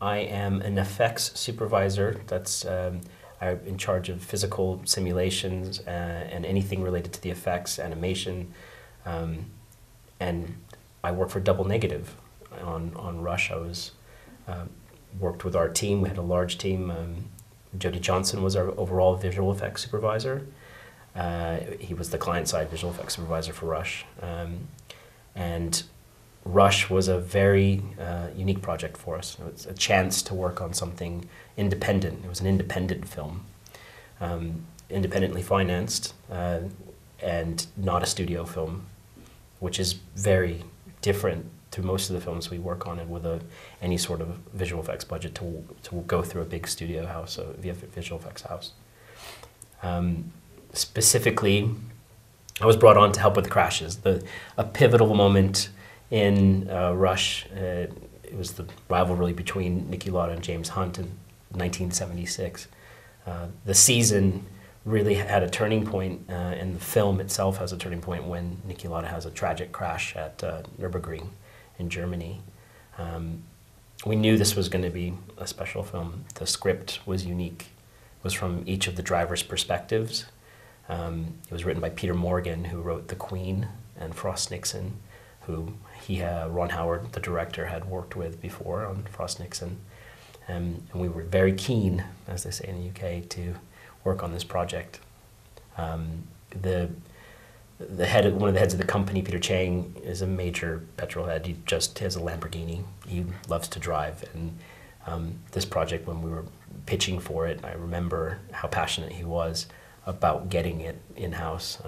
I am an FX supervisor. That's I'm in charge of physical simulations and anything related to the effects, animation, and I work for Double Negative on Rush. I was worked with our team. We had a large team. Jody Johnson was our overall visual effects supervisor. He was the client-side visual effects supervisor for Rush. And Rush was a very unique project for us. It was a chance to work on something independent. It was an independent film, independently financed, and not a studio film, which is very different to most of the films we work on, and with any sort of visual effects budget to go through a big studio house, a visual effects house. Specifically, I was brought on to help with the crashes. A pivotal moment in Rush, it was the rivalry between Niki Lauda and James Hunt in 1976. The season really had a turning point, and the film itself has a turning point when Niki Lauda has a tragic crash at Nürburgring in Germany. We knew this was going to be a special film. The script was unique. It was from each of the drivers' perspectives. It was written by Peter Morgan, who wrote The Queen, and Frost Nixon, who Ron Howard, the director, had worked with before on Frost Nixon. And we were very keen, as they say in the UK, to work on this project. One of the heads of the company, Peter Chang, is a major petrol head. He just has a Lamborghini. He loves to drive. And this project, when we were pitching for it, I remember how passionate he was about getting it in-house.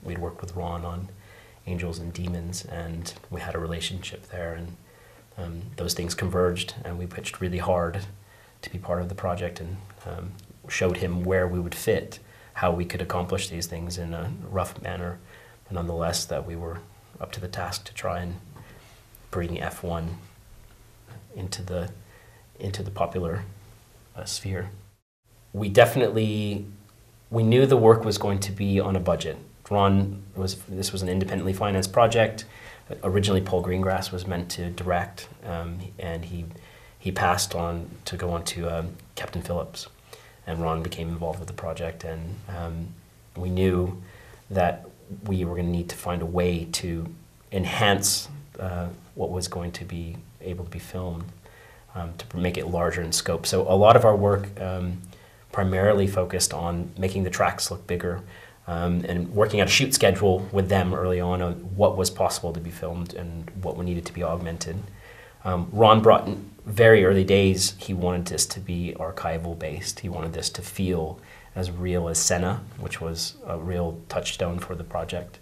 We'd worked with Ron on Angels and Demons, and we had a relationship there, and those things converged, and we pitched really hard to be part of the project, and showed him where we would fit, how we could accomplish these things in a rough manner, but nonetheless that we were up to the task to try and bring F1 into the popular sphere. We knew the work was going to be on a budget. This was an independently financed project. Originally, Paul Greengrass was meant to direct, and he passed on to go on to Captain Phillips, and Ron became involved with the project. And we knew that we were going to need to find a way to enhance what was going to be able to be filmed, to make it larger in scope. So a lot of our work primarily focused on making the tracks look bigger, and working out a shoot schedule with them early on what was possible to be filmed and what needed to be augmented. Ron brought in very early days, he wanted this to be archival based. He wanted this to feel as real as Senna, which was a real touchstone for the project.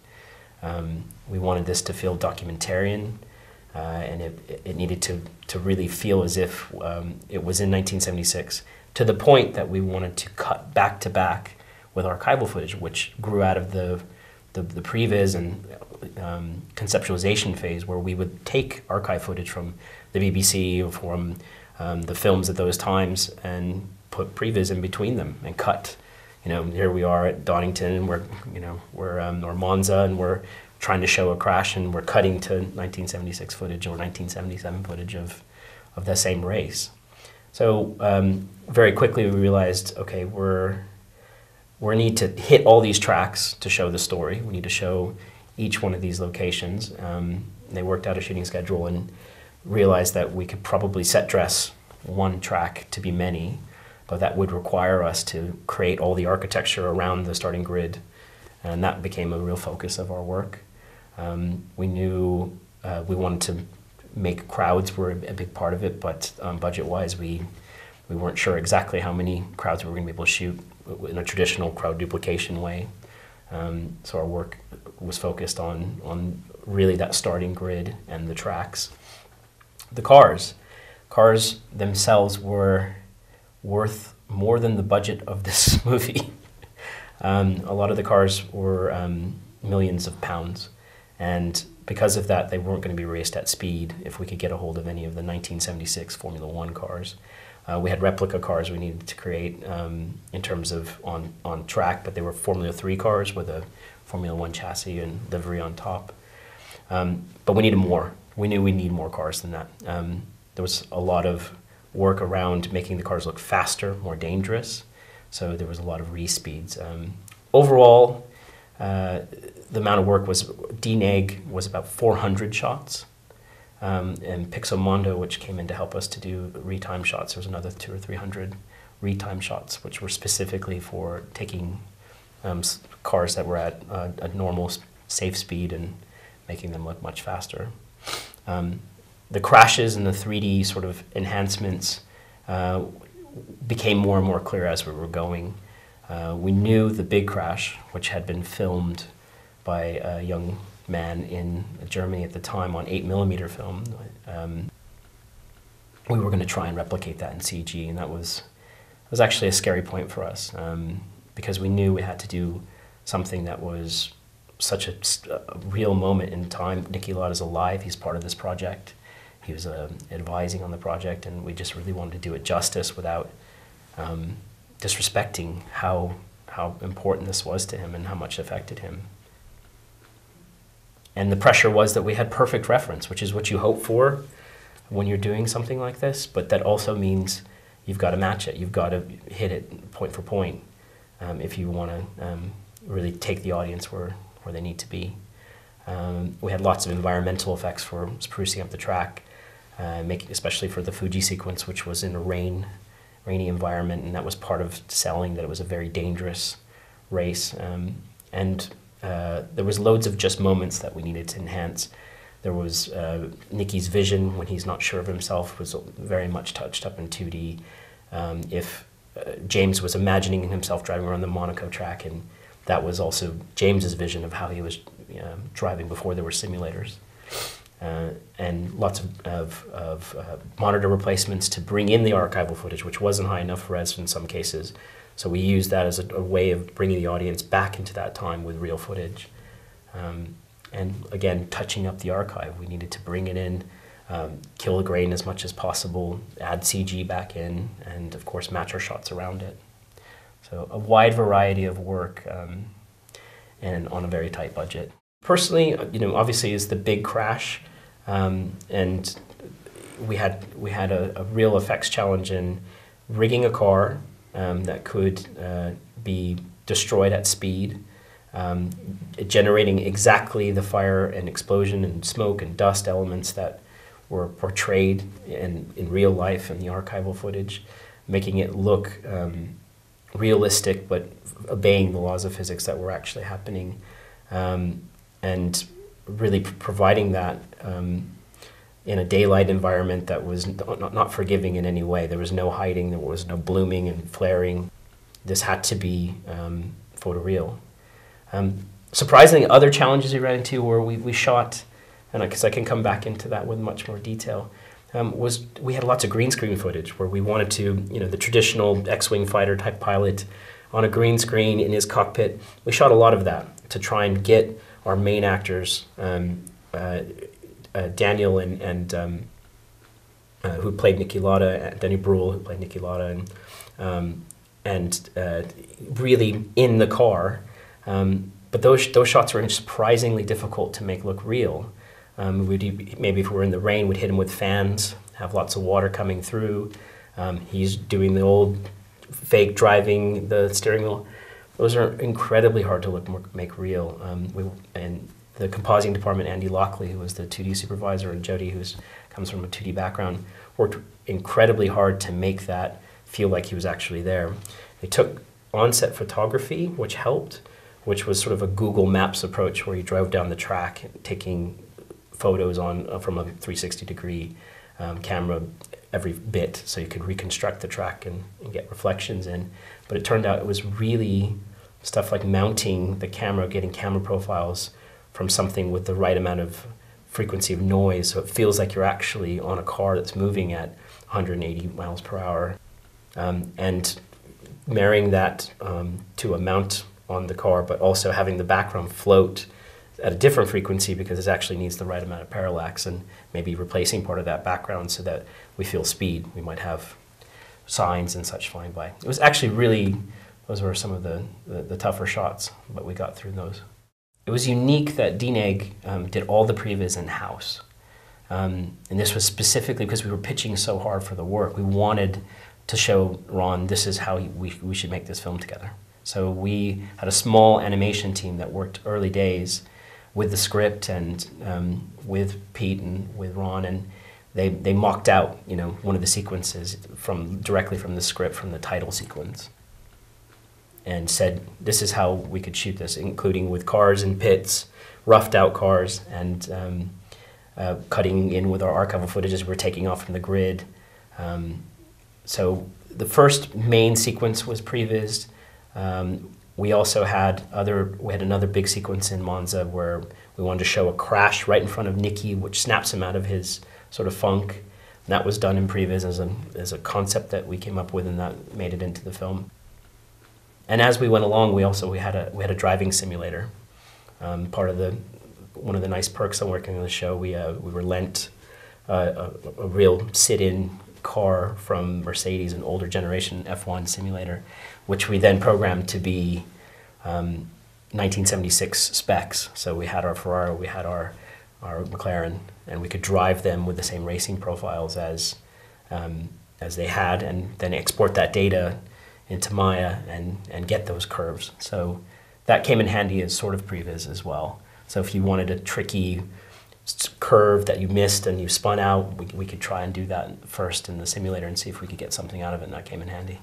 We wanted this to feel documentarian, and it needed to really feel as if it was in 1976, to the point that we wanted to cut back to back with archival footage, which grew out of the previs and conceptualization phase, where we would take archive footage from the BBC or from the films at those times and put previs in between them and cut. Here we are at Donington, and or Monza, and we're trying to show a crash, and we're cutting to 1976 footage or 1977 footage of the same race. So very quickly we realized, okay, we need to hit all these tracks to show the story. We need to show each one of these locations. They worked out a shooting schedule and realized that we could probably set dress one track to be many, but that would require us to create all the architecture around the starting grid, and that became a real focus of our work. We knew we wanted to make crowds were a big part of it, but budget-wise, we weren't sure exactly how many crowds we were going to be able to shoot in a traditional crowd duplication way. So our work was focused on really that starting grid and the tracks. The cars themselves were worth more than the budget of this movie. A lot of the cars were millions of pounds, and because of that, they weren't going to be raced at speed if we could get a hold of any of the 1976 Formula One cars. We had replica cars we needed to create in terms of on track, but they were Formula 3 cars with a Formula 1 chassis and livery on top. But we needed more. We knew we need more cars than that. There was a lot of work around making the cars look faster, more dangerous. So there was a lot of re-speeds. Overall, the amount of work was, DNeg was about 400 shots. And Pixomondo, which came in to help us to do retime shots, there was another 200 or 300 retime shots, which were specifically for taking cars that were at a normal safe speed and making them look much faster. The crashes and the 3D sort of enhancements became more and more clear as we were going. We knew the big crash, which had been filmed by a young man in Germany at the time on 8mm film. We were going to try and replicate that in CG, and that was actually a scary point for us, because we knew we had to do something that was such a real moment in time. Niki Lauda's alive, he's part of this project. He was advising on the project, and we just really wanted to do it justice without disrespecting how important this was to him and how much it affected him. And the pressure was that we had perfect reference, which is what you hope for when you're doing something like this, but that also means you've got to match it. You've got to hit it point for point if you want to really take the audience where they need to be. We had lots of environmental effects for sprucing up the track, especially for the Fuji sequence, which was in a rainy environment, and that was part of selling that it was a very dangerous race. There was loads of just moments that we needed to enhance. There was Niki's vision when he's not sure of himself was very much touched up in 2D. If James was imagining himself driving around the Monaco track, and that was also James's vision of how he was driving before there were simulators. And lots of monitor replacements to bring in the archival footage, which wasn't high enough res in some cases. So we used that as a way of bringing the audience back into that time with real footage. And again, touching up the archive. We needed to bring it in, kill the grain as much as possible, add CG back in, and of course match our shots around it. So a wide variety of work and on a very tight budget. Personally, obviously is the big crash, and we had a real effects challenge in rigging a car that could be destroyed at speed, generating exactly the fire and explosion and smoke and dust elements that were portrayed in real life in the archival footage, making it look realistic but obeying the laws of physics that were actually happening, and really providing that in a daylight environment that was not forgiving in any way. There was no hiding, there was no blooming and flaring. This had to be photoreal. Surprisingly, other challenges we ran into where we shot, and because I can come back into that with much more detail, was we had lots of green screen footage where we wanted to, the traditional X-Wing fighter type pilot on a green screen in his cockpit. We shot a lot of that to try and get our main actors, Daniel and who played Niki Lauda, Danny Brühl, who played Niki Lauda, and really in the car. But those shots were surprisingly difficult to make look real. Maybe if we were in the rain, we'd hit him with fans, have lots of water coming through. He's doing the old fake driving the steering wheel. Those are incredibly hard to make real. And the compositing department, Andy Lockley, who was the 2D supervisor, and Jody, who comes from a 2D background, worked incredibly hard to make that feel like he was actually there. They took on-set photography, which helped, which was sort of a Google Maps approach where you drove down the track taking photos from a 360-degree camera every bit, so you could reconstruct the track and get reflections in. But it turned out it was really stuff like mounting the camera, getting camera profiles from something with the right amount of frequency of noise, so it feels like you're actually on a car that's moving at 180 miles per hour. And marrying that to a mount on the car, but also having the background float at a different frequency because it actually needs the right amount of parallax, and maybe replacing part of that background so that we feel speed. We might have signs and such flying by. It was actually really, those were some of the tougher shots, but we got through those. It was unique that DNeg did all the previs in-house. And this was specifically because we were pitching so hard for the work. We wanted to show Ron, this is how we should make this film together. So we had a small animation team that worked early days with the script and with Pete and with Ron, and they mocked out, you know, one of the sequences directly from the script, from the title sequence, and said this is how we could shoot this, including with cars and pits, roughed out cars, and cutting in with our archival footage as we're taking off from the grid. So the first main sequence was prevised. We also had another big sequence in Monza where we wanted to show a crash right in front of Nicky, which snaps him out of his sort of funk. And that was done in previs as a concept that we came up with, and that made it into the film. And as we went along, we had a driving simulator. One of the nice perks of working on the show, we were lent a real sit-in car from Mercedes, an older generation F1 simulator, which we then programmed to be 1976 specs. So we had our Ferrari, we had our McLaren, and we could drive them with the same racing profiles as they had, and then export that data into Maya and get those curves. So that came in handy as sort of previs as well. So if you wanted a tricky curve that you missed and you spun out, we could try and do that first in the simulator and see if we could get something out of it, and that came in handy.